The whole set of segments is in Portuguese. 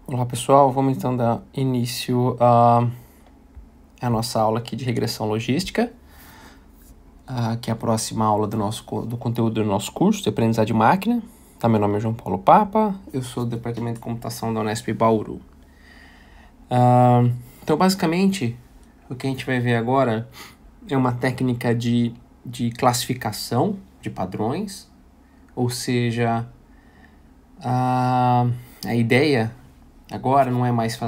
Olá pessoal, vamos então dar início à nossa aula aqui de regressão logística, que é a próxima aula do conteúdo do nosso curso de aprendizagem de máquina. Tá, meu nome é João Paulo Papa, eu sou do Departamento de Computação da Unesp Bauru. Então basicamente o que a gente vai ver agora é uma técnica de classificação de padrões, ou seja, a ideia agora não é mais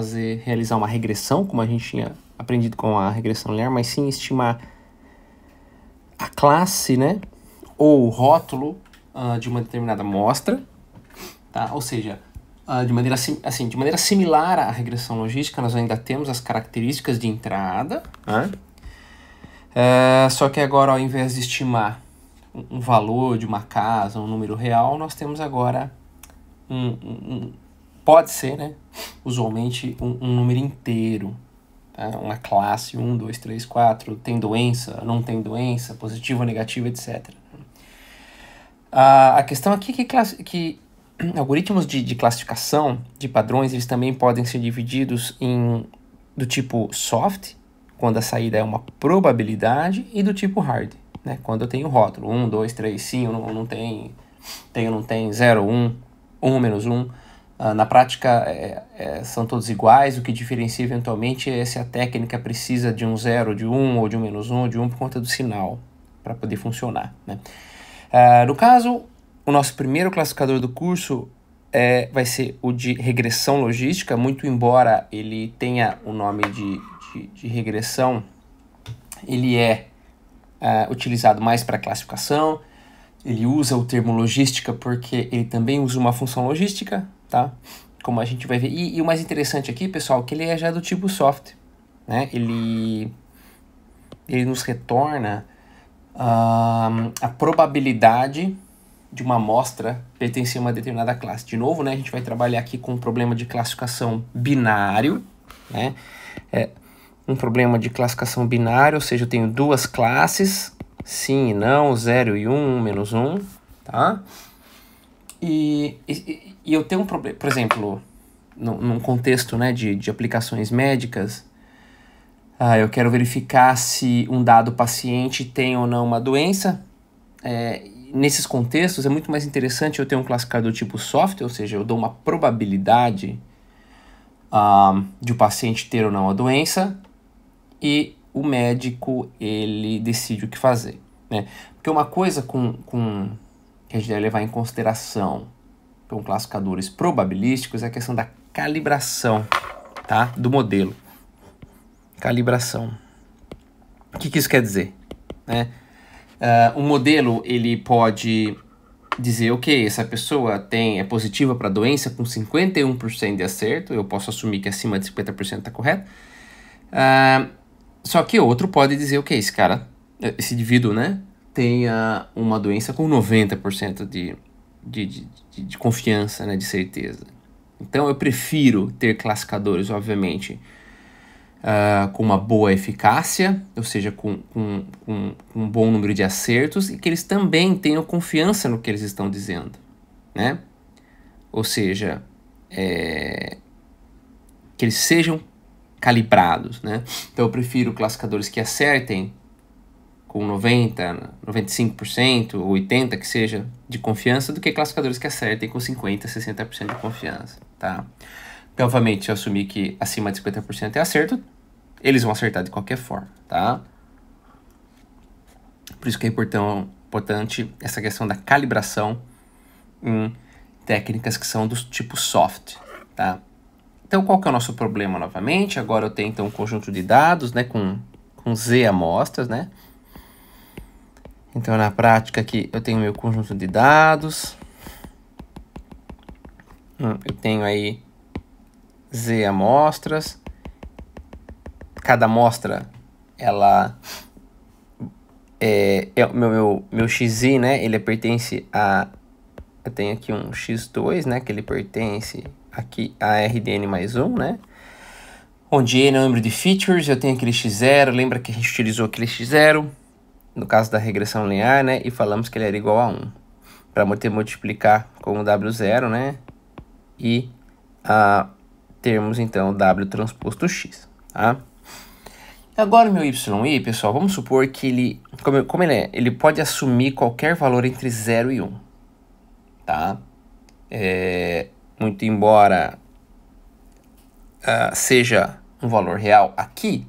realizar uma regressão, como a gente tinha aprendido com a regressão linear, mas sim estimar a classe, né, ou o rótulo de uma determinada amostra, tá? Ou seja, de maneira similar à regressão logística, nós ainda temos as características de entrada, né? Só que agora, ao invés de estimar um valor de uma casa, um número real, nós temos agora pode ser, né, usualmente um número inteiro, tá? Uma classe 1, 2, 3, 4, tem doença, não tem doença, positivo ou negativo, etc. A questão aqui é que algoritmos de classificação de padrões, eles também podem ser divididos do tipo soft, quando a saída é uma probabilidade, e do tipo hard, né, quando eu tenho rótulo, 1, 2, 3, sim ou não tem, tem ou não tem, 0, 1, 1 menos 1. Na prática, são todos iguais. O que diferencia eventualmente é se a técnica precisa de um 0, de 1, ou de um menos 1, ou de 1 por conta do sinal, para poder funcionar, né? No caso, o nosso primeiro classificador do curso vai ser o de regressão logística, muito embora ele tenha o nome de regressão, ele é utilizado mais para classificação. Ele usa o termo logística porque ele também usa uma função logística, tá? Como a gente vai ver. E o mais interessante aqui, pessoal, que ele é já do tipo soft, né? Ele nos retorna a probabilidade de uma amostra pertencer a uma determinada classe. De novo, né, a gente vai trabalhar aqui com um problema de classificação binário, né? Um problema de classificação binária, ou seja, eu tenho duas classes, sim e não, 0 e 1, 1 menos 1, tá? E eu tenho um problema, por exemplo, num contexto, né, de aplicações médicas, eu quero verificar se um dado paciente tem ou não uma doença. Nesses contextos é muito mais interessante eu ter um classificador tipo soft, ou seja, eu dou uma probabilidade de o paciente ter ou não a doença, e o médico ele decide o que fazer, né? Porque uma coisa que a gente deve levar em consideração com classificadores probabilísticos é a questão da calibração, tá? Do modelo. Calibração. O que isso quer dizer, né? Um modelo ele pode dizer, ok, essa pessoa é positiva para a doença com 51% de acerto, eu posso assumir que acima de 50% está correto. Só que outro pode dizer, ok, esse indivíduo, né, tenha uma doença com 90% de confiança, né, de certeza. Então eu prefiro ter classificadores, obviamente, com uma boa eficácia, ou seja, com um bom número de acertos, e que eles também tenham confiança no que eles estão dizendo, né? Ou seja, que eles sejam calibrados, né? Então eu prefiro classificadores que acertem com 90%, 95%, 80% que seja de confiança, do que classificadores que acertem com 50%, 60% de confiança, tá? Então, obviamente, se eu assumir que acima de 50% é acerto, eles vão acertar de qualquer forma, tá? Por isso que é importante essa questão da calibração em técnicas que são do tipo soft, tá? Então, qual que é o nosso problema novamente? Agora eu tenho, então, um conjunto de dados, né, com Z amostras, né? Então, na prática aqui, eu tenho meu conjunto de dados. Eu tenho aí Z amostras. Cada amostra, ela meu xi, né, ele pertence a... Eu tenho aqui um x2, né, que ele pertence aqui a RDN mais 1, né? Onde N é o número de features, eu tenho aquele x0, lembra que a gente utilizou aquele x0 no caso da regressão linear, né? E falamos que ele era igual a 1. Para multiplicar com o W0, né? E termos, então, W transposto X, tá? Agora, o meu YI, pessoal, vamos supor que ele, como ele é, ele pode assumir qualquer valor entre 0 e 1, tá? Muito embora seja um valor real aqui,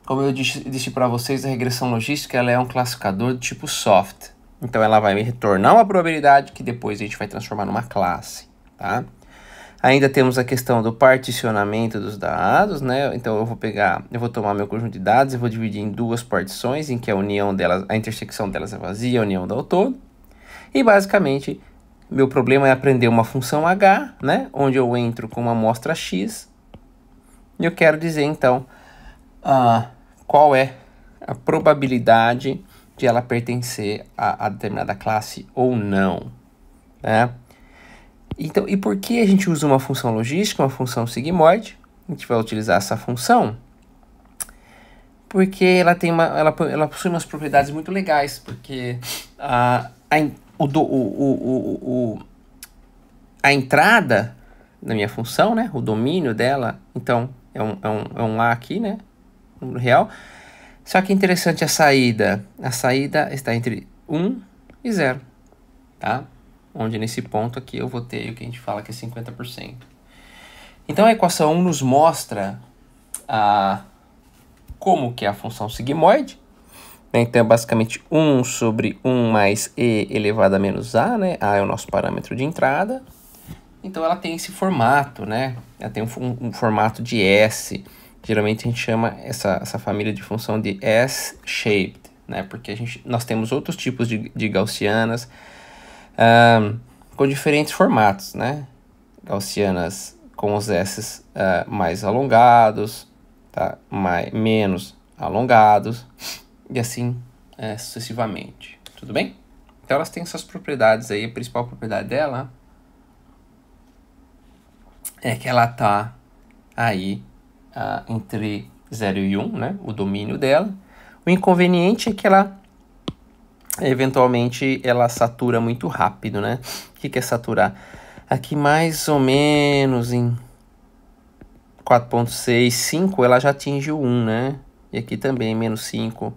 como eu disse para vocês, a regressão logística ela é um classificador do tipo soft. Então, ela vai me retornar uma probabilidade que depois a gente vai transformar numa classe, tá? Ainda temos a questão do particionamento dos dados, né? Então, eu vou tomar meu conjunto de dados e vou dividir em duas partições, em que a união delas, a intersecção delas é vazia, a união dá o todo. E, basicamente, meu problema é aprender uma função h, né? Onde eu entro com uma amostra x. E eu quero dizer, então, qual é a probabilidade de ela pertencer a determinada classe ou não, né? Então, e por que a gente usa uma função logística, uma função sigmoide? A gente vai utilizar essa função porque ela possui umas propriedades muito legais, porque a entrada da minha função, né, o domínio dela, então, é um A aqui, né, número real. Só que é interessante a saída está entre 1 e 0, tá? Onde nesse ponto aqui eu vou ter o que a gente fala que é 50%. Então a equação 1 nos mostra como que é a função sigmoide, né? Então é basicamente 1 sobre 1 mais e elevado a menos a, né? A é o nosso parâmetro de entrada. Então ela tem esse formato, né? Ela tem um formato de S. Geralmente a gente chama essa família de função de S-shaped, né? Porque nós temos outros tipos de gaussianas com diferentes formatos, né? Gaussianas com os S mais alongados, tá? Menos alongados, e assim sucessivamente. Tudo bem? Então elas têm essas propriedades aí. A principal propriedade dela é que ela tá aí entre 0 e 1, né? O domínio dela. O inconveniente é que ela eventualmente ela satura muito rápido, né? O que é saturar? Aqui mais ou menos em 4.6, 5 ela já atinge o 1, né? E aqui também menos 5,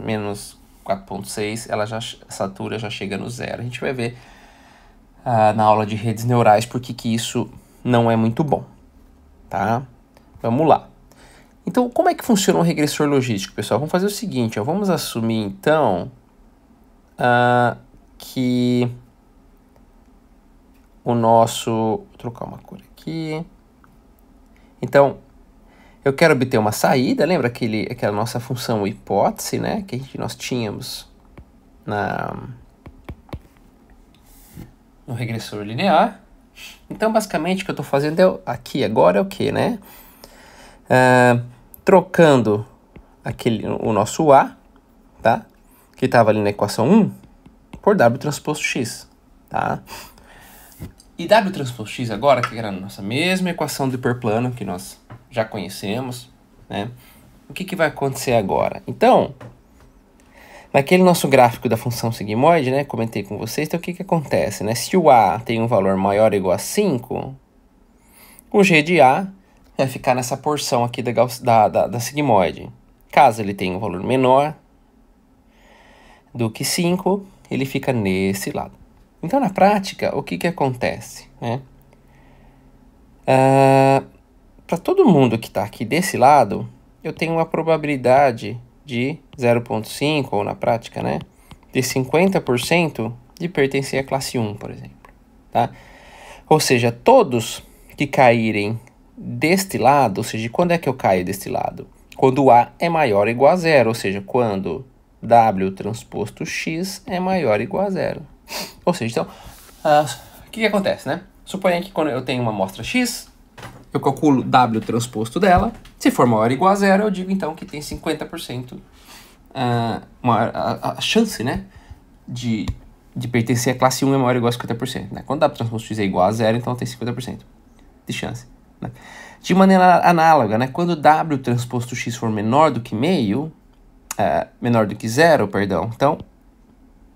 menos 4.6 ela já satura, já chega no 0. A gente vai ver na aula de redes neurais porque que isso não é muito bom, tá? Vamos lá. Então, como é que funciona um regressor logístico, pessoal? Vamos fazer o seguinte, ó, vamos assumir, então, que o nosso... Vou trocar uma cor aqui. Então, eu quero obter uma saída, lembra aquela nossa função hipótese, né? Que nós tínhamos no regressor linear. Então, basicamente, o que eu estou fazendo aqui agora é o que, né? Trocando o nosso A, tá? Que estava ali na equação 1, por W transposto X, tá? E W transposto X agora, que era a nossa mesma equação do hiperplano, que nós já conhecemos, né? O que vai acontecer agora? Então, naquele nosso gráfico da função sigmoide, né? Comentei com vocês, então o que acontece, né? Se o A tem um valor maior ou igual a 5, o G de A vai ficar nessa porção aqui da sigmoide. Caso ele tenha um valor menor do que 5, ele fica nesse lado. Então, na prática, o que acontece, né? Para todo mundo que está aqui desse lado, eu tenho uma probabilidade de 0,5, ou na prática, né? De 50% de pertencer à classe 1, por exemplo, tá? Ou seja, todos que caírem deste lado, ou seja, quando é que eu caio deste lado? Quando o A é maior ou igual a 0, ou seja, quando W transposto X é maior ou igual a 0. Ou seja, então, o que acontece, né? Suponha que quando eu tenho uma amostra X, eu calculo W transposto dela. Se for maior ou igual a 0, eu digo então que tem 50% a chance, né? De pertencer à classe 1 é maior ou igual a 50%. Né? Quando W transposto X é igual a 0, então tem 50% de chance. Né? De maneira análoga, né? Quando W transposto X for menor do que meio, menor do que 0, perdão, então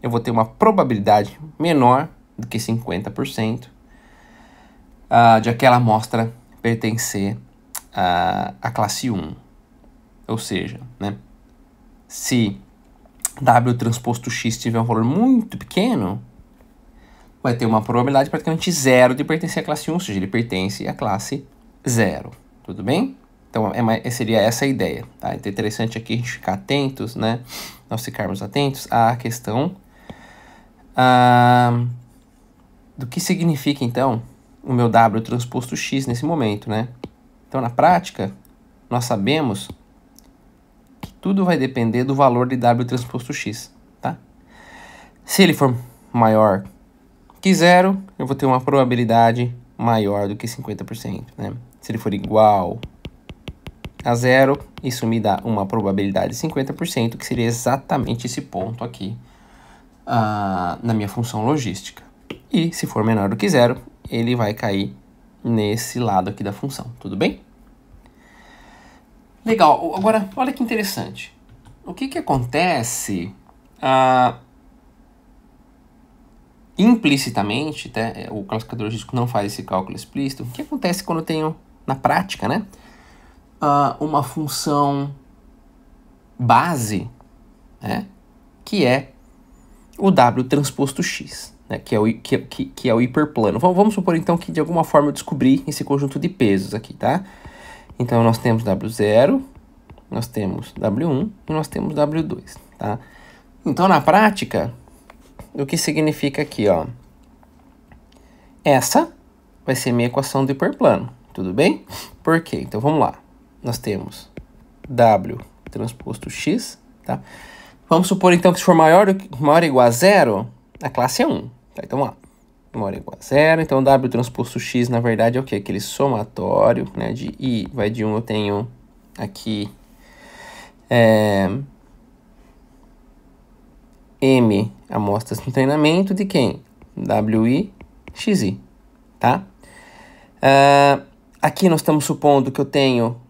eu vou ter uma probabilidade menor do que 50% de aquela amostra pertencer à classe 1. Ou seja, né, se W transposto X tiver um valor muito pequeno, vai ter uma probabilidade praticamente zero de pertencer à classe 1, ou seja, ele pertence à classe 0. Tudo bem? Então, seria essa a ideia. Tá? Então, é interessante aqui a gente ficar atentos, né? Nós ficarmos atentos à questão do que significa, então, o meu W transposto X nesse momento, né? Então, na prática, nós sabemos que tudo vai depender do valor de W transposto X, tá? Se ele for maior que 0, eu vou ter uma probabilidade maior do que 50%, né? Se ele for igual a 0, isso me dá uma probabilidade de 50%, que seria exatamente esse ponto aqui na minha função logística. E se for menor do que 0, ele vai cair nesse lado aqui da função, tudo bem? Legal, agora olha que interessante. O que acontece implicitamente, tá? O classificador logístico não faz esse cálculo explícito. O que acontece quando eu tenho, na prática, né, uma função base, né, que é o W transposto X, né, que é o hiperplano. Vamos supor, então, que de alguma forma eu descobri esse conjunto de pesos aqui, tá? Então, nós temos W0, nós temos W1 e nós temos W2, tá? Então, na prática, o que significa aqui, ó? Essa vai ser minha equação do hiperplano, tudo bem? Por quê? Então, vamos lá. Nós temos W transposto X, tá? Vamos supor, então, que se for maior ou igual a 0, a classe é 1. Tá? Então, vamos lá. Maior ou igual a 0. Então, W transposto X, na verdade, é o quê? Aquele somatório, né? De I vai de 1, eu tenho aqui M amostras no treinamento de quem? WI, XI, tá? Aqui nós estamos supondo que eu tenho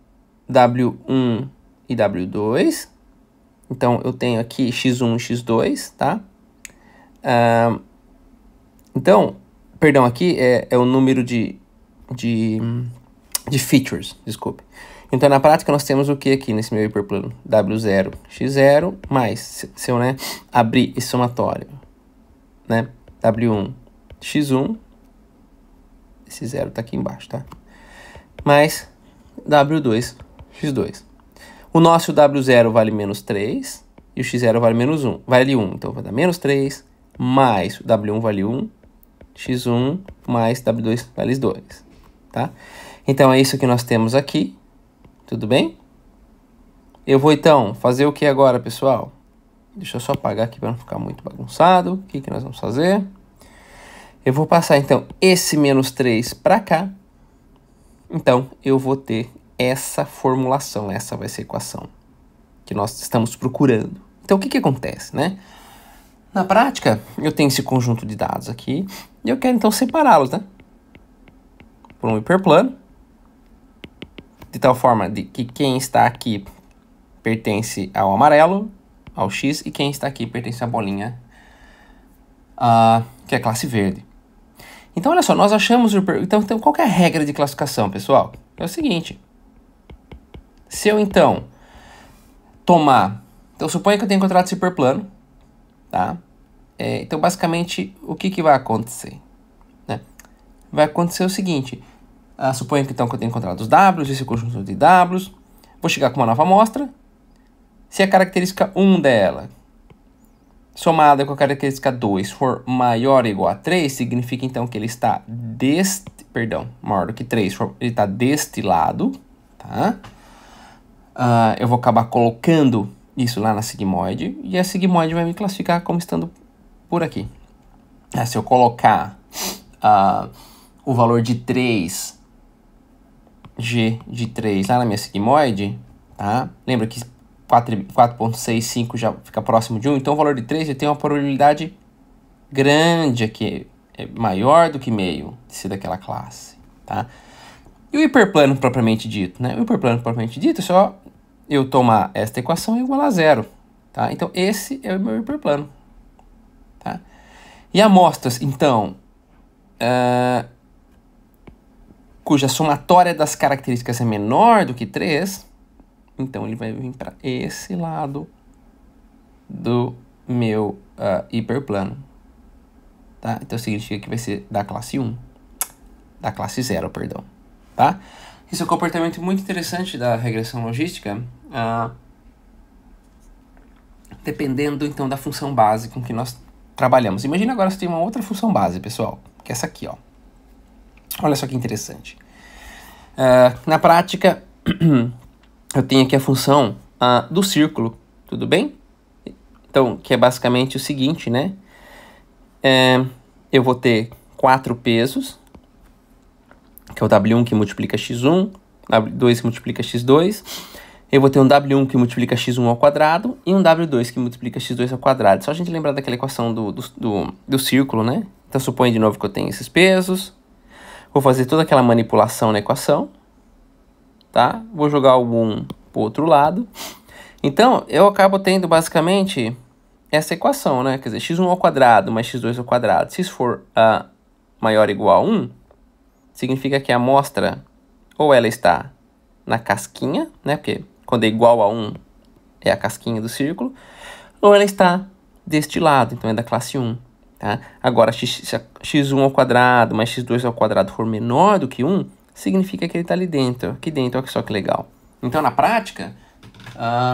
W1 e W2. Então, eu tenho aqui X1 e X2, tá? Então, perdão, aqui é o número de features, desculpe. Então, na prática, nós temos o que aqui nesse meu hiperplano? W0, X0, mais, se eu, né, abrir esse somatório, né? W1, X1, esse 0 tá aqui embaixo, tá? Mais W2, X2. O nosso W0 vale menos 3 e o X0 vale menos 1. Vale 1, então vai dar menos 3, mais o W1 vale 1, X1 mais W2 vale 2, tá? Então, é isso que nós temos aqui, tudo bem? Eu vou, então, fazer o que agora, pessoal? Deixa eu só apagar aqui para não ficar muito bagunçado. O que nós vamos fazer? Eu vou passar, então, esse menos 3 para cá. Então, eu vou ter essa formulação, essa vai ser a equação que nós estamos procurando. Então, o que acontece, né? Na prática, eu tenho esse conjunto de dados aqui e eu quero, então, separá-los, né? Por um hiperplano, de tal forma de que quem está aqui pertence ao amarelo, ao X, e quem está aqui pertence à bolinha, que é a classe verde. Então, olha só, nós achamos... Então, qual que é a regra de classificação, pessoal? É o seguinte. Se eu, então, tomar... Então, suponha que eu tenho encontrado esse hiperplano, tá? Então, basicamente, o que vai acontecer? Né? Vai acontecer o seguinte. Suponha que, então, que eu tenho encontrado os Ws, esse conjunto de Ws. Vou chegar com uma nova amostra. Se a característica 1 dela, somada com a característica 2, for maior ou igual a 3, significa, então, que ele está maior do que 3, ele está deste lado, tá? Eu vou acabar colocando isso lá na sigmoide, e a sigmoide vai me classificar como estando por aqui. Se eu colocar o valor de 3, G de 3 lá na minha sigmoide, tá? Lembra que 4.65 já fica próximo de 1, então o valor de 3 eu tenho uma probabilidade grande aqui, é maior do que meio de ser daquela classe, tá? E o hiperplano propriamente dito, né? O hiperplano propriamente dito é só eu tomar esta equação igual a 0, tá? Então, esse é o meu hiperplano, tá? E amostras, então, cuja somatória das características é menor do que 3, então ele vai vir para esse lado do meu hiperplano. Tá? Então significa que vai ser da classe 1. Da classe 0, perdão. Tá? Isso é um comportamento muito interessante da regressão logística, dependendo então da função base com que nós trabalhamos. Imagina agora você tem uma outra função base, pessoal, que é essa aqui, ó. Olha só que interessante. Na prática, eu tenho aqui a função do círculo, tudo bem? Então, que é basicamente o seguinte, né? Eu vou ter 4 pesos, que é o W1 que multiplica x1, W2 que multiplica x2. Eu vou ter um W1 que multiplica x1 ao quadrado e um W2 que multiplica x2 ao quadrado. Só a gente lembrar daquela equação do círculo, né? Então, suponha de novo que eu tenho esses pesos. Vou fazer toda aquela manipulação na equação, tá? Vou jogar o 1 para o outro lado. Então, eu acabo tendo basicamente essa equação, né? Quer dizer, x1 ao quadrado mais x2 ao quadrado. Se isso for maior ou igual a 1, significa que a amostra ou ela está na casquinha, né? Porque quando é igual a 1 é a casquinha do círculo, ou ela está deste lado, então é da classe 1. Tá? Agora, se x1 ao quadrado mais x2 ao quadrado for menor do que 1, significa que ele está ali dentro. Aqui dentro, olha só que legal. Então, na prática,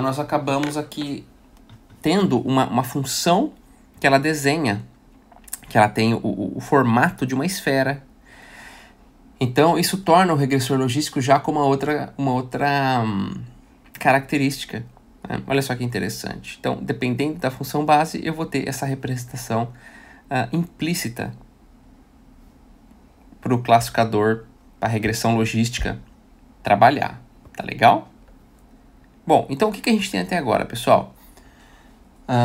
nós acabamos aqui tendo uma função que ela desenha, que ela tem o formato de uma esfera. Então, isso torna o regressor logístico já com uma outra característica. Né? Olha só que interessante. Então, dependendo da função base, eu vou ter essa representação implícita para o classificador, para a regressão logística trabalhar. Tá legal? Bom, então o que a gente tem até agora, pessoal?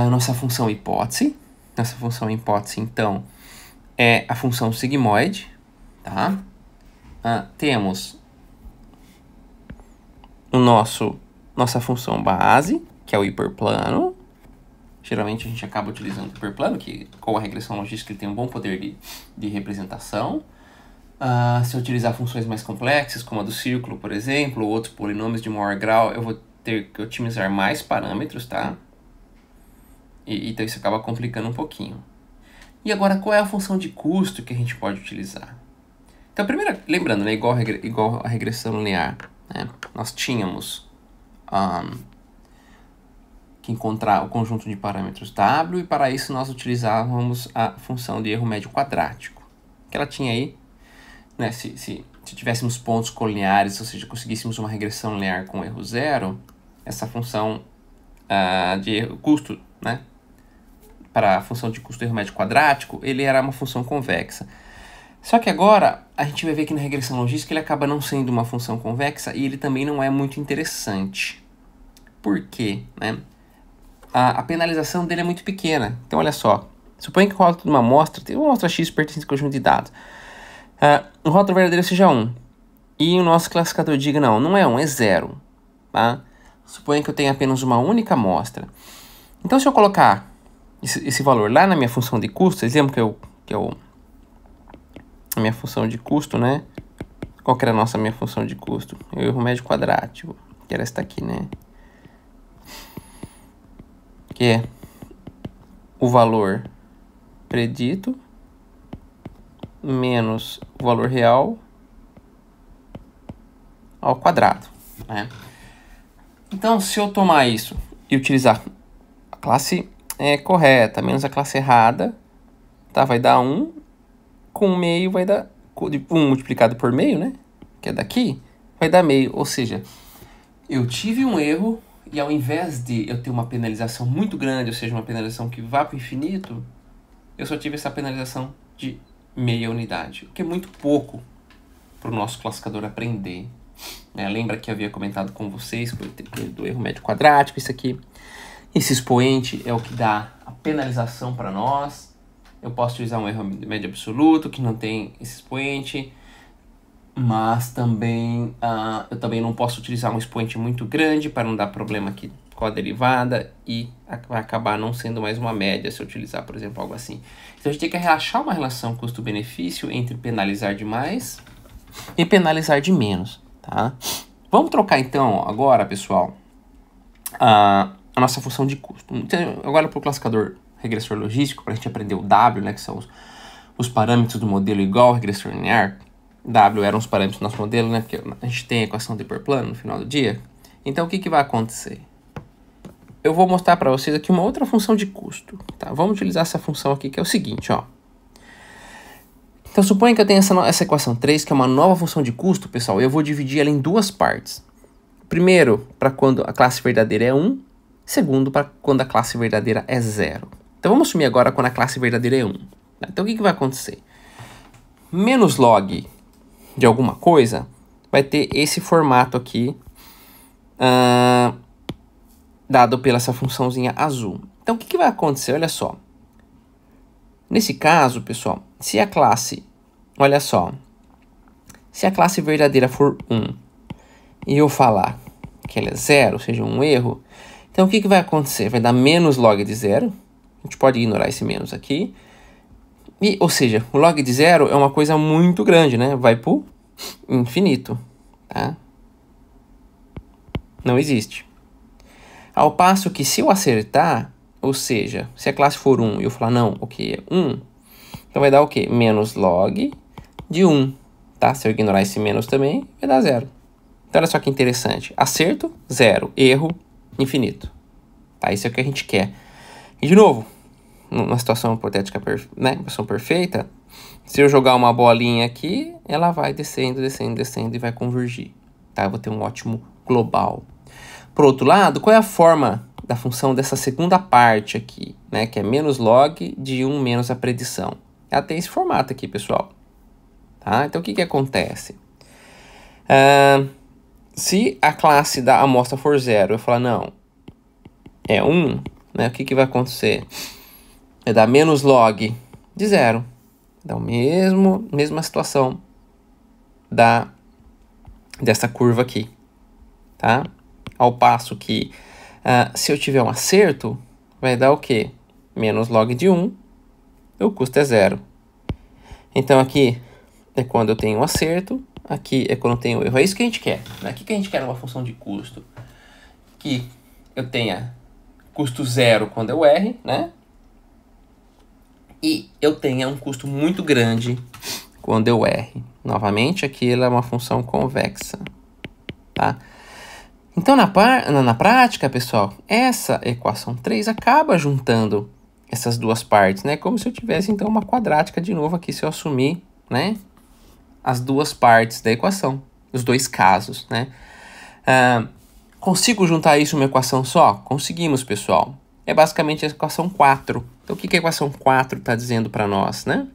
Nossa função hipótese. Nossa função hipótese, então, é a função sigmoide. Tá? Temos nossa função base, que é o hiperplano. Geralmente a gente acaba utilizando o hiperplano, que com a regressão logística ele tem um bom poder de representação. Se eu utilizar funções mais complexas, como a do círculo, por exemplo, ou outros polinômios de maior grau, eu vou ter que otimizar mais parâmetros, tá? Então isso acaba complicando um pouquinho. E agora, qual é a função de custo que a gente pode utilizar? Então, primeiro, lembrando, né, igual a regressão linear, né, nós tínhamos que encontrar o conjunto de parâmetros W, e para isso nós utilizávamos a função de erro médio quadrático, que ela tinha aí, né, se tivéssemos pontos colineares, ou seja, conseguíssemos uma regressão linear com erro zero, essa função de erro, custo, né, para a função de custo erro médio quadrático, ele era uma função convexa. Só que agora, a gente vai ver que na regressão logística ele acaba não sendo uma função convexa e ele também não é muito interessante. Por quê? Né? A penalização dele é muito pequena. Então, olha só. Suponha que o rótulo de uma amostra, tem uma amostra X pertencente ao conjunto de dados. O rótulo verdadeiro seja 1. E o nosso classificador diga, não é 1, é 0. Tá? Suponha que eu tenha apenas uma única amostra. Então, se eu colocar esse valor lá na minha função de custo, vocês lembram que a minha função de custo, né? Qual que era a minha função de custo? O erro médio quadrático, que era esta aqui, né? Que é o valor predito menos o valor real ao quadrado, né? Então, se eu tomar isso e utilizar a classe correta menos a classe errada, tá? Vai dar 1. Com meio vai dar 1 multiplicado por meio, né? Que é daqui, vai dar meio. Ou seja, eu tive um erro e ao invés de eu ter uma penalização muito grande, ou seja, uma penalização que vá para o infinito, eu só tive essa penalização de meia unidade, o que é muito pouco para o nosso classificador aprender. Né? Lembra que eu havia comentado com vocês do erro médio quadrático, isso aqui. Esse expoente é o que dá a penalização para nós. Eu posso utilizar um erro médio absoluto, que não tem esse expoente, mas também eu também não posso utilizar um expoente muito grande para não dar problema aqui com a derivada e vai acabar não sendo mais uma média se eu utilizar, por exemplo, algo assim. Então a gente tem que achar uma relação custo-benefício entre penalizar demais e penalizar de menos, tá? Vamos trocar então agora, pessoal, a nossa função de custo. Então, agora para o classificador regressor logístico, para a gente aprender o W, né, que são os parâmetros do modelo igual ao regressor linear. W eram os parâmetros do nosso modelo, né, porque a gente tem a equação de hiperplano no final do dia. Então, o que vai acontecer? Eu vou mostrar para vocês aqui uma outra função de custo, tá? Vamos utilizar essa função aqui, que é o seguinte, ó. Então, suponha que eu tenho essa equação 3, que é uma nova função de custo, pessoal. Eu vou dividir ela em duas partes. Primeiro, para quando a classe verdadeira é 1. Segundo, para quando a classe verdadeira é 0. Então, vamos assumir agora quando a classe verdadeira é 1. Então, o que vai acontecer? Menos log de alguma coisa vai ter esse formato aqui, dado pela essa funçãozinha azul. Então, o que vai acontecer? Olha só. Nesse caso, pessoal, se a classe... Olha só. Se a classe verdadeira for 1 e eu falar que ela é 0, ou seja, um erro, então o que vai acontecer? Vai dar menos log de 0. A gente pode ignorar esse menos aqui. E, ou seja, o log de 0 é uma coisa muito grande, né? Vai para o infinito, tá? Não existe. Ao passo que se eu acertar, ou seja, se a classe for 1 e eu falar não, o que é 1, então vai dar o quê? Menos log de 1, tá? Se eu ignorar esse menos também, vai dar 0. Então olha só que interessante. Acerto, 0. Erro, infinito. Tá? Isso é o que a gente quer. E de novo, numa situação hipotética, né? Situação perfeita, se eu jogar uma bolinha aqui, ela vai descendo, descendo, descendo e vai convergir. Tá? Eu vou ter um ótimo global. Por outro lado, qual é a forma da função dessa segunda parte aqui, né? Que é menos log de 1 menos a predição. Ela tem esse formato aqui, pessoal. Tá? Então, o que acontece? Se a classe da amostra for 0, eu falar, não, é 1, né? O que vai acontecer? Vai dar menos log de 0. Dá mesma situação dessa curva aqui, tá? Ao passo que, se eu tiver um acerto, vai dar o quê? Menos log de 1, o custo é 0. Então, aqui é quando eu tenho um acerto, aqui é quando eu tenho erro. É isso que a gente quer, né? O que a gente quer numa função de custo? Que eu tenha custo 0 quando eu R, né? E eu tenha um custo muito grande quando eu R. Novamente, aqui ela é uma função convexa, tá? Então, na prática, pessoal, essa equação 3 acaba juntando essas duas partes, né? Como se eu tivesse, então, uma quadrática de novo aqui, se eu assumir, né? As duas partes da equação, os dois casos, né? Consigo juntar isso numa equação só? Conseguimos, pessoal. É basicamente a equação 4. Então, o que a equação 4 está dizendo para nós, né?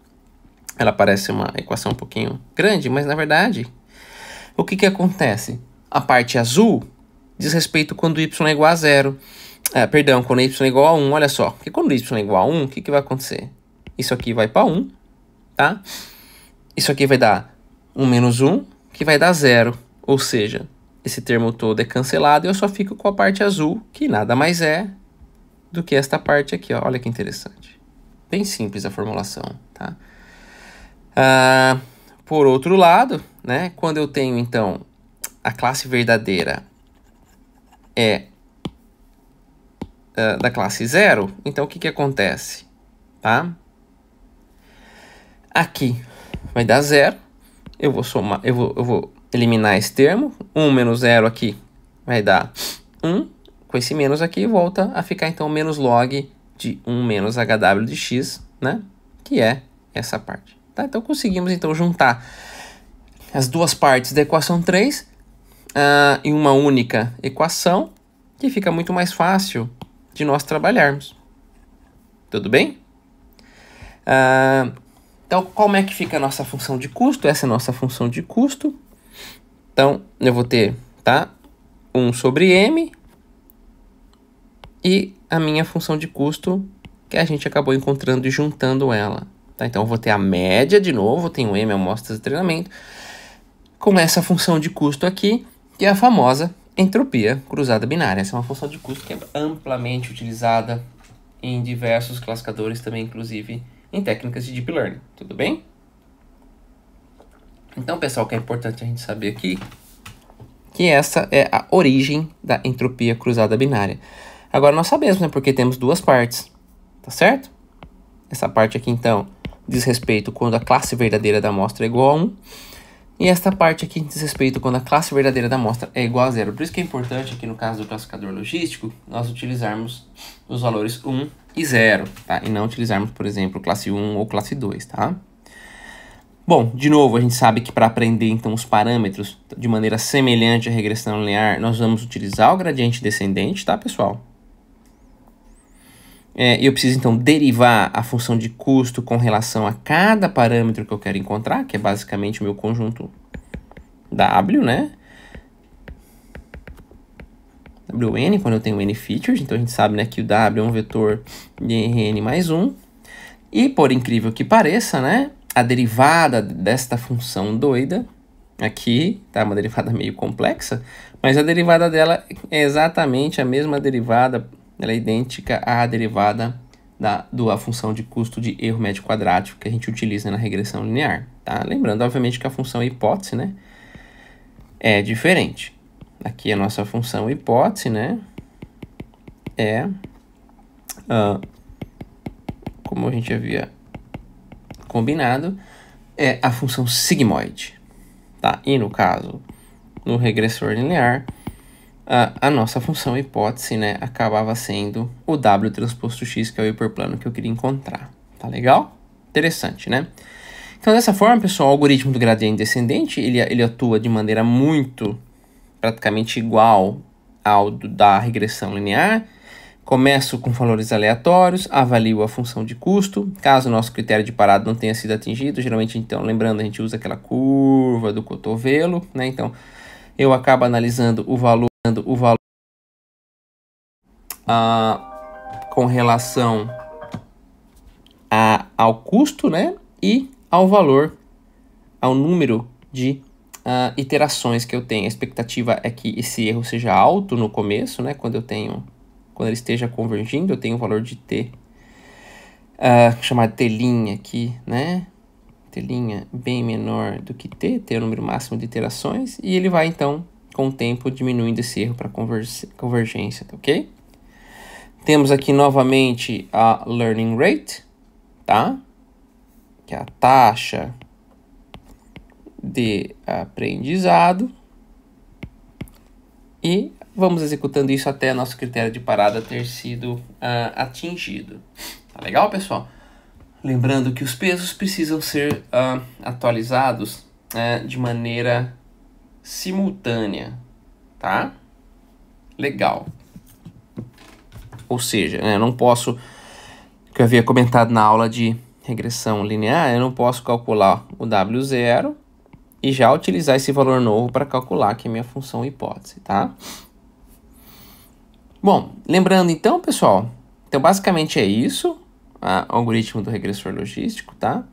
Ela parece uma equação um pouquinho grande, mas, na verdade, o que acontece? A parte azul diz respeito quando y é igual a 0. Perdão, quando y é igual a 1, olha só. Porque quando y é igual a 1, o que vai acontecer? Isso aqui vai para 1, tá? Isso aqui vai dar 1 menos 1, que vai dar 0. Ou seja, esse termo todo é cancelado e eu só fico com a parte azul, que nada mais é do que esta parte aqui, ó. Olha que interessante. Bem simples a formulação, tá? Por outro lado, né, quando eu tenho, então, a classe verdadeira é da classe 0, então o que acontece? Tá? Aqui vai dar 0, eu vou somar, eu vou eliminar esse termo, 1 menos 0 aqui vai dar 1, com esse menos aqui volta a ficar então menos log de 1 menos hw de x, né? Que é essa parte. Tá? Então conseguimos então juntar as duas partes da equação 3 em uma única equação, que fica muito mais fácil de nós trabalharmos. Tudo bem? Então, como é que fica a nossa função de custo? Essa é a nossa função de custo. Então, eu vou ter, tá? 1 sobre m e a minha função de custo, que a gente acabou encontrando e juntando ela. Tá? Então, eu vou ter a média de novo, tenho m amostras de treinamento, com essa função de custo aqui, que é a famosa entropia cruzada binária. Essa é uma função de custo que é amplamente utilizada em diversos classificadores também, inclusive em técnicas de Deep Learning. Tudo bem? Então, pessoal, o que é importante a gente saber aqui, que essa é a origem da entropia cruzada binária. Agora, nós sabemos, né, porque temos duas partes, tá certo? Essa parte aqui, então, diz respeito quando a classe verdadeira da amostra é igual a 1. E esta parte aqui diz respeito quando a classe verdadeira da amostra é igual a 0. Por isso que é importante aqui no caso do classificador logístico, nós utilizarmos os valores 1 e 0, tá? E não utilizarmos, por exemplo, classe 1 ou classe 2, tá? Bom, de novo, a gente sabe que para aprender, então, os parâmetros de maneira semelhante à regressão linear, nós vamos utilizar o gradiente descendente, tá, pessoal? Eu preciso, então, derivar a função de custo com relação a cada parâmetro que eu quero encontrar, que é basicamente o meu conjunto W, né? Wn, quando eu tenho n features, então a gente sabe, né, que o W é um vetor de Rn mais 1. E, por incrível que pareça, né, a derivada desta função doida, aqui, tá, uma derivada meio complexa, mas a derivada dela é exatamente a mesma derivada, ela é idêntica à derivada da função de custo de erro médio quadrático que a gente utiliza na regressão linear, tá? Lembrando, obviamente, que a função hipótese, né, é diferente. Aqui a nossa função hipótese, né, é, como a gente havia combinado, é a função sigmoide, tá? E no caso, no regressor linear, a nossa função hipótese, né, acabava sendo o W transposto x, que é o hiperplano que eu queria encontrar. Tá legal? Interessante, né? Então, dessa forma, pessoal, o algoritmo do gradiente descendente, ele atua de maneira praticamente igual ao da regressão linear. Começo com valores aleatórios, avalio a função de custo. Caso o nosso critério de parada não tenha sido atingido, geralmente, então, lembrando, a gente usa aquela curva do cotovelo, né? Então, eu acabo analisando o valor com relação ao custo, né? E ao valor, ao número de iterações que eu tenho. A expectativa é que esse erro seja alto no começo, né? Quando ele esteja convergindo, eu tenho um valor de t, chamado t' aqui, né? T' bem menor do que t é o número máximo de iterações, e ele vai, então, com o tempo, diminuindo esse erro para convergência, tá ok? Temos aqui, novamente, a learning rate, tá? Que é a taxa de aprendizado. E vamos executando isso até nosso critério de parada ter sido atingido. Tá legal, pessoal? Lembrando que os pesos precisam ser atualizados de maneira simultânea, tá? Legal. Ou seja, eu não posso, que eu havia comentado na aula de regressão linear, eu não posso calcular o W0 e já utilizar esse valor novo para calcular aqui a minha função hipótese, tá? Bom, lembrando então, pessoal, então basicamente é isso, o algoritmo do regressor logístico, tá?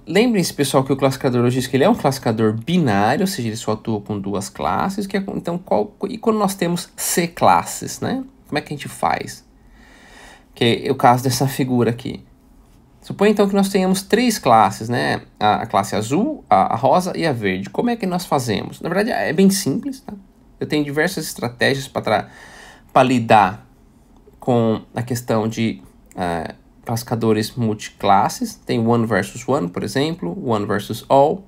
Lembrem-se, pessoal, que o classificador logístico ele é um classificador binário, ou seja, ele só atua com duas classes. Então, e quando nós temos C classes, né? Como é que a gente faz? Que é o caso dessa figura aqui. Suponha, então, que nós tenhamos três classes, né? A classe azul, a rosa e a verde. Como é que nós fazemos? Na verdade, é bem simples, tá? Eu tenho diversas estratégias para lidar com a questão de classificadores multiclasses. Tem one versus one, por exemplo, one versus all.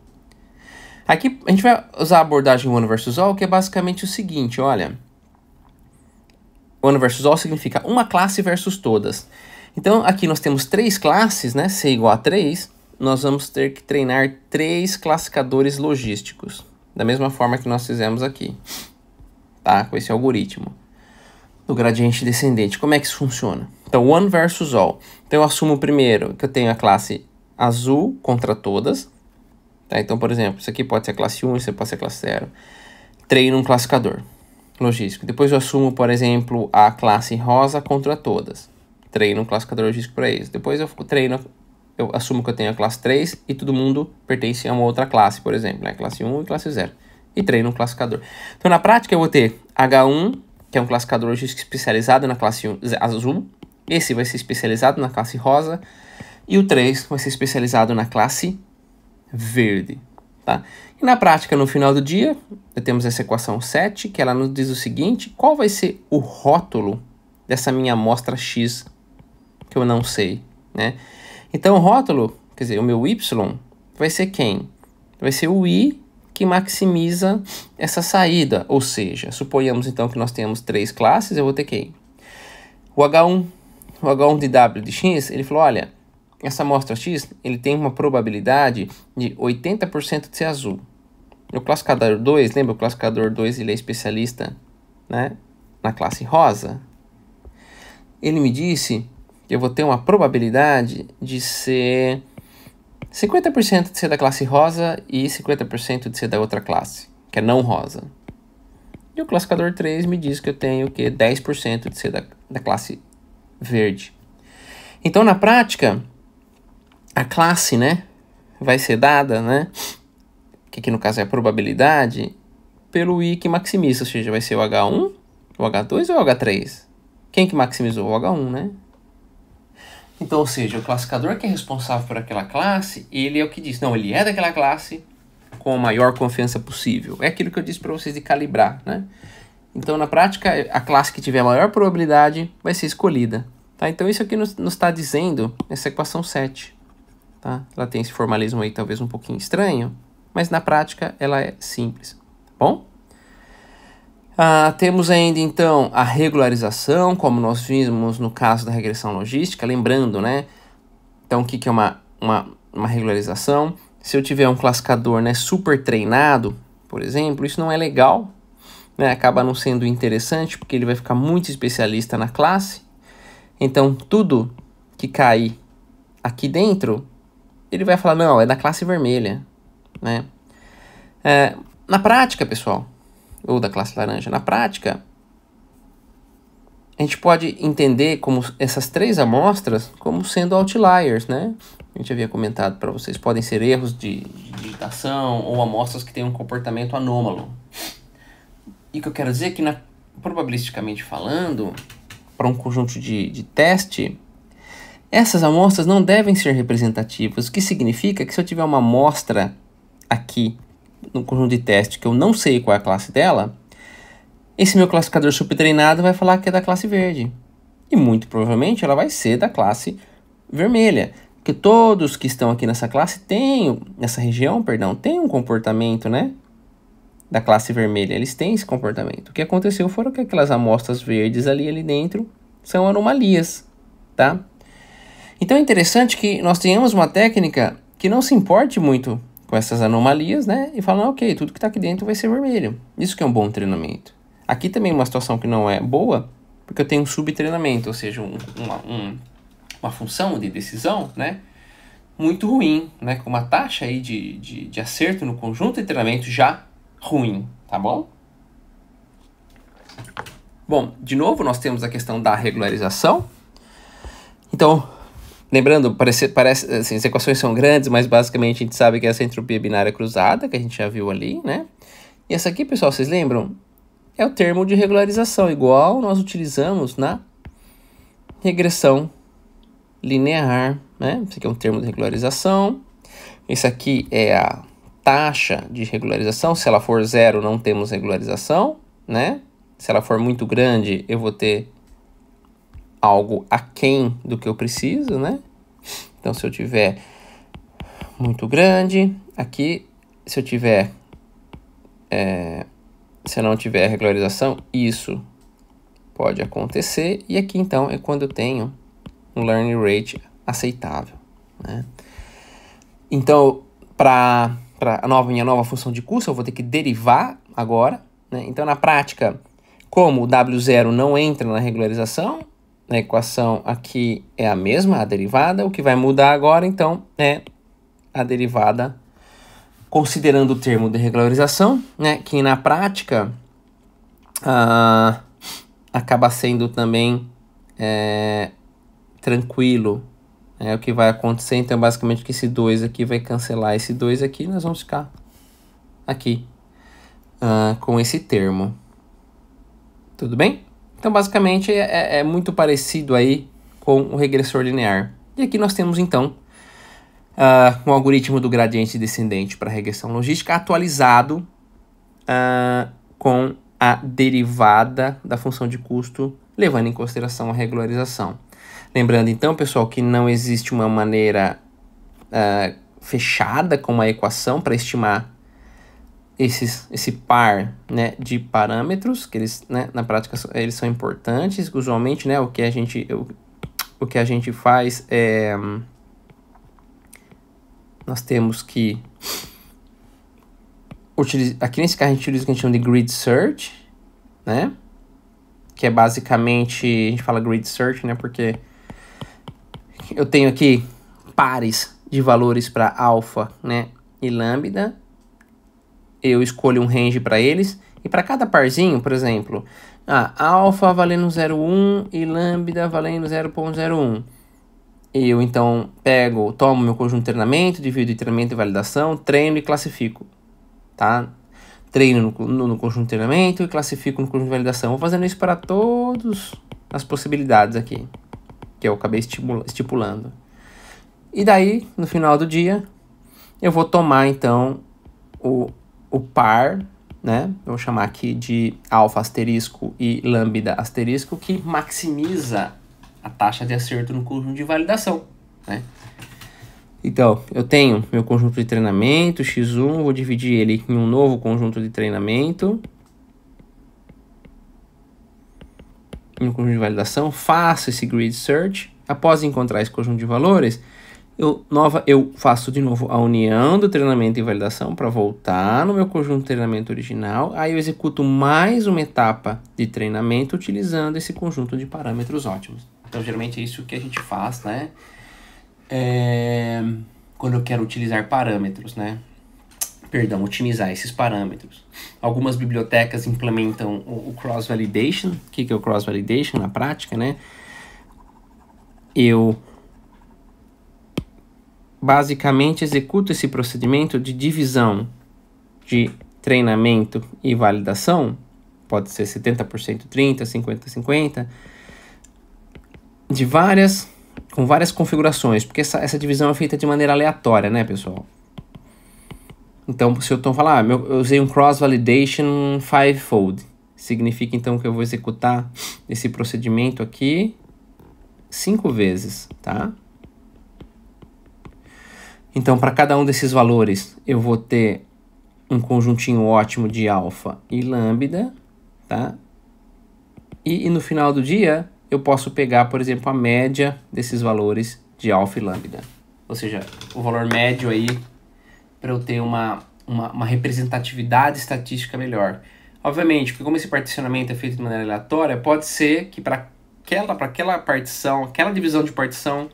Aqui a gente vai usar a abordagem one versus all, que é basicamente o seguinte, olha. One versus all significa uma classe versus todas. Então, aqui nós temos três classes, né? C igual a 3, nós vamos ter que treinar três classificadores logísticos. Da mesma forma que nós fizemos aqui, tá? Com esse algoritmo do gradiente descendente. Como é que isso funciona? Então, one versus all. Então, eu assumo primeiro que eu tenho a classe azul contra todas. Tá? Então, por exemplo, isso aqui pode ser a classe 1, isso pode ser a classe 0. Treino um classificador logístico. Depois eu assumo, por exemplo, a classe rosa contra todas. Treino um classificador logístico para isso. Depois eu assumo que eu tenho a classe 3 e todo mundo pertence a uma outra classe, por exemplo, né? Classe 1 e classe 0. E treino um classificador. Então, na prática, eu vou ter H1, que é um classificador logístico especializado na classe azul. Esse vai ser especializado na classe rosa. E o 3 vai ser especializado na classe verde, tá? E na prática, no final do dia, temos essa equação 7, que ela nos diz o seguinte: qual vai ser o rótulo dessa minha amostra X, que eu não sei, né? Então, o rótulo, quer dizer, o meu Y, vai ser quem? Vai ser o I que maximiza essa saída, ou seja, suponhamos então que nós temos 3 classes, eu vou ter quem? O H1 de W de X, ele falou, olha, essa amostra X, ele tem uma probabilidade de 80% de ser azul. O classificador 2, lembra? O classificador 2, ele é especialista, né, na classe rosa. Ele me disse que eu vou ter uma probabilidade de ser 50% de ser da classe rosa e 50% de ser da outra classe, que é não rosa. E o classificador 3 me diz que eu tenho que 10% de ser da classe verde. Então, na prática, a classe, né, vai ser dada, né, que aqui no caso é a probabilidade, pelo I que maximiza, ou seja, vai ser o H1, o H2 ou o H3? Quem que maximizou? O H1, né? Então, ou seja, o classificador que é responsável por aquela classe, ele é o que diz, não, ele é daquela classe com a maior confiança possível. É aquilo que eu disse para vocês de calibrar, né? Então, na prática, a classe que tiver a maior probabilidade vai ser escolhida, tá? Então, isso aqui nos está dizendo essa equação 7, tá? Ela tem esse formalismo aí talvez um pouquinho estranho, mas na prática ela é simples, tá bom? Temos ainda, então, a regularização, como nós vimos no caso da regressão logística, lembrando, né? Então, o que é uma regularização? Se eu tiver um classificador, né, super treinado, por exemplo, isso não é legal, né? Acaba não sendo interessante, porque ele vai ficar muito especialista na classe. Então, tudo que cair aqui dentro, ele vai falar, não, é da classe vermelha, né? Na prática, pessoal, ou da classe laranja, na prática, a gente pode entender como essas 3 amostras como sendo outliers, né? A gente havia comentado para vocês, podem ser erros de digitação ou amostras que têm um comportamento anômalo. E o que eu quero dizer é que, probabilisticamente falando, para um conjunto de teste, essas amostras não devem ser representativas, o que significa que se eu tiver uma amostra aqui no conjunto de teste que eu não sei qual é a classe dela, esse meu classificador subtreinado vai falar que é da classe verde. E muito provavelmente ela vai ser da classe vermelha. Porque todos que estão aqui nessa classe nessa região, têm um comportamento, né, da classe vermelha. Eles têm esse comportamento. O que aconteceu foram que aquelas amostras verdes ali dentro são anomalias, tá? Então é interessante que nós tenhamos uma técnica que não se importe muito com essas anomalias, né? E fala, ok, tudo que está aqui dentro vai ser vermelho. Isso que é um bom treinamento. Aqui também uma situação que não é boa, porque eu tenho um subtreinamento, ou seja, uma função de decisão, né, muito ruim, né, com uma taxa aí de acerto no conjunto de treinamento já ruim, tá bom? Bom, de novo, nós temos a questão da regularização. Então, lembrando, parece assim, as equações são grandes, mas basicamente a gente sabe que é essa entropia binária cruzada, que a gente já viu ali, né? E essa aqui, pessoal, vocês lembram? É o termo de regularização, igual nós utilizamos na regressão linear, né? Esse aqui é um termo de regularização. Esse aqui é a taxa de regularização. Se ela for 0, não temos regularização, né? Se ela for muito grande, eu vou ter algo aquém do que eu preciso, né? Então, se eu tiver muito grande, aqui, se eu tiver... se eu não tiver regularização, isso pode acontecer. E aqui, então, é quando eu tenho um learning rate aceitável, né? Então, para minha nova função de curso, eu vou ter que derivar agora, né? Então, na prática, como o W0 não entra na regularização, a equação aqui é a mesma, a derivada. O que vai mudar agora, então, é a derivada considerando o termo de regularização, né, que na prática acaba sendo também tranquilo. O que vai acontecer, então, basicamente, que esse 2 aqui vai cancelar esse 2 aqui, e nós vamos ficar aqui com esse termo. Tudo bem? Então, basicamente, é muito parecido aí com o regressor linear. E aqui nós temos, então, um algoritmo do gradiente descendente para regressão logística atualizado com a derivada da função de custo, levando em consideração a regularização. Lembrando, então, pessoal, que não existe uma maneira fechada com uma equação para estimar esse par, né, de parâmetros, que eles, né, na prática eles são importantes. Usualmente, né, o que a gente faz é... Nós temos que... Aqui nesse caso a gente utiliza o que a gente chama de grid search, né? Que é basicamente... A gente fala grid search, né? Porque eu tenho aqui pares de valores para alfa, né, e lambda. Eu escolho um range para eles. E para cada parzinho, por exemplo, alfa valendo 0,1 e lambda valendo 0,01. Eu, então, tomo meu conjunto de treinamento, divido em treinamento e validação, treino e classifico, tá? Treino no conjunto de treinamento e classifico no conjunto de validação. Vou fazendo isso para todas as possibilidades aqui, que eu acabei estipulando. E daí, no final do dia, eu vou tomar, então, o par, né? Eu vou chamar aqui de alfa asterisco e lambda asterisco, que maximiza a taxa de acerto no conjunto de validação, né? Então, eu tenho meu conjunto de treinamento, x1, vou dividir ele em um novo conjunto de treinamento, em um conjunto de validação, faço esse grid search. Após encontrar esse conjunto de valores, eu faço de novo a união do treinamento e validação para voltar no meu conjunto de treinamento original. Aí eu executo mais uma etapa de treinamento utilizando esse conjunto de parâmetros ótimos. Então, geralmente é isso que a gente faz, né? Quando eu quero utilizar parâmetros, né? Perdão, otimizar esses parâmetros. Algumas bibliotecas implementam o cross-validation. O que é o cross-validation na prática, né? Eu basicamente executo esse procedimento de divisão de treinamento e validação. Pode ser 70%, 30%, 50%, 50%. Com várias configurações, porque essa divisão é feita de maneira aleatória, né, pessoal? Então, se eu estou falando, eu usei um cross-validation fivefold, significa então que eu vou executar esse procedimento aqui 5 vezes, tá? Então, para cada um desses valores, eu vou ter um conjuntinho ótimo de alfa e lambda, tá? E no final do dia, eu posso pegar, por exemplo, a média desses valores de alfa e lambda. Ou seja, o valor médio aí, para eu ter uma representatividade estatística melhor. Obviamente, porque como esse particionamento é feito de maneira aleatória, pode ser que para aquela partição, aquela divisão de partição,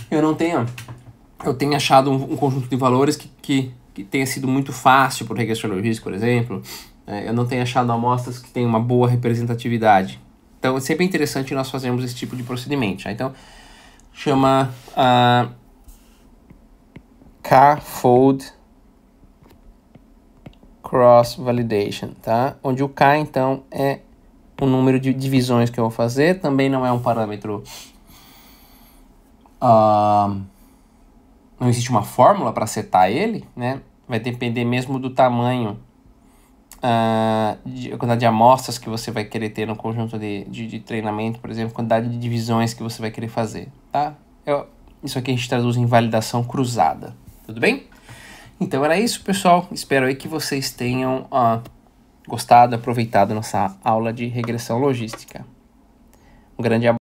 eu tenha achado um conjunto de valores que tenha sido muito fácil para o regressor logístico, por exemplo. Eu não tenha achado amostras que tenham uma boa representatividade. Então, é sempre interessante nós fazermos esse tipo de procedimento. Tá? Então, chama K-fold cross-validation, tá? Onde o K, então, é o número de divisões que eu vou fazer. Também não é um parâmetro... não existe uma fórmula para setar ele, né? Vai depender mesmo do tamanho, a quantidade de amostras que você vai querer ter no conjunto de treinamento, por exemplo, quantidade de divisões que você vai querer fazer, tá? Isso aqui a gente traduz em validação cruzada, tudo bem? Então era isso, pessoal. Espero aí que vocês tenham gostado, aproveitado nossa aula de regressão logística. Um grande abraço.